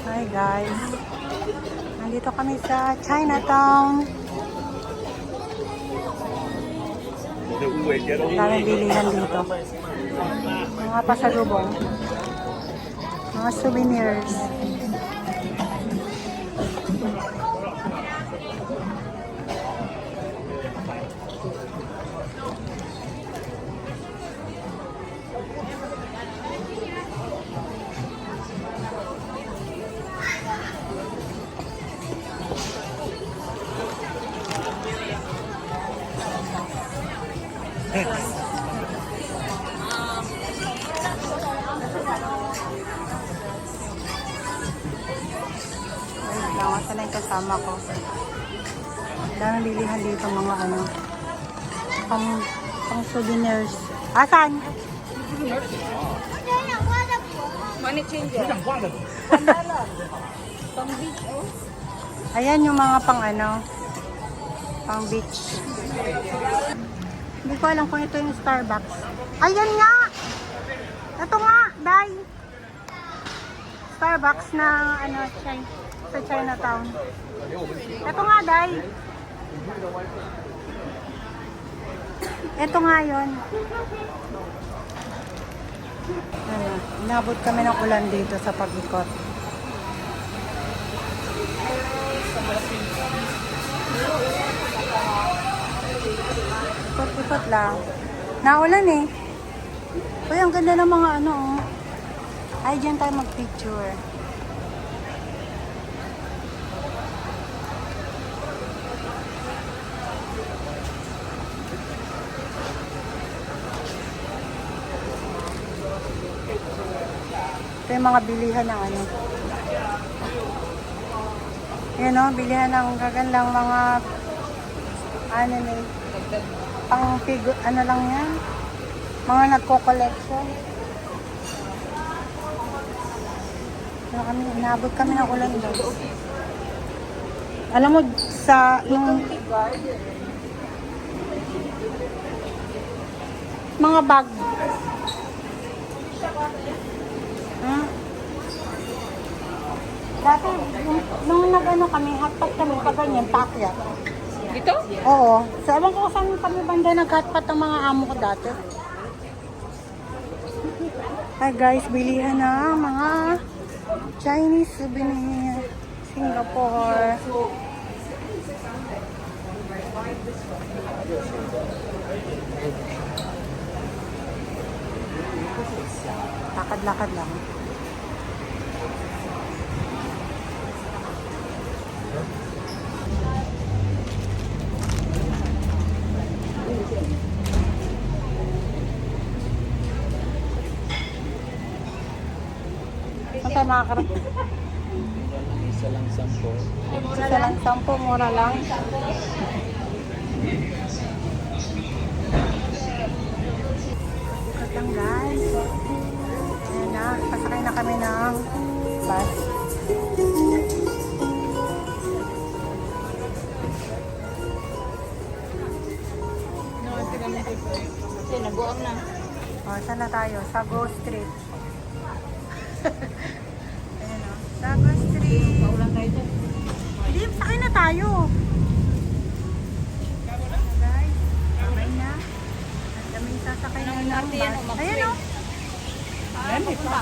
Hi guys, nandito kami sa Chinatown. Daming bilihan dito. Mga pasalubong, mga souvenirs. Wait lang, yung kasama ko. Daming bilihan dito mga ano, pang souvenirs. Asan? Money changer. Pang beach, oh. Ayan yung mga pang ano, pang beach. Hindi ko alam kung ito yung Starbucks. Ayan nga! Ito nga, Day! Starbucks na ano, sa Chinatown. Ito nga, Day! Ito nga yun. Ano, inabot kami ng ulan dito sa pag-ikot. Ikot-ikot lang. Naulan eh. Uy, ang ganda ng mga ano oh. Ay, dyan tayo mag-picture. Ito yung mga bilihan ng ano. Yan o, bilihan ng gagandang mga anime. Pang figo, ano lang yan? Mga nagko-collection. Inabot kami ng ulan doon. Alam mo, sa yung mga bag. Dati, nung nag-ano kami, hotpot kami pa ganyan, pakyat. Dito? Oo. So, ewan ko saan kami banda nag-hotpot ang mga amo ko dati. Hi guys, bilihan na mga Chinese souvenir. Singapore. Lakad-lakad lang. Saan tayo makakarating? Isa lang 10. Isa lang 10, mura lang. Sikat lang guys. Ayan na, pasakay na kami ng bus. Kasi nabuang na. O, saan na tayo? Sa Go Street. Ayan o, sa Go Street. Paulan tayo dyan. Hindi, sakay na tayo. Guys, sakay na. Ang daming sasakay na ng bus. Ayan o. Ayan, may pa.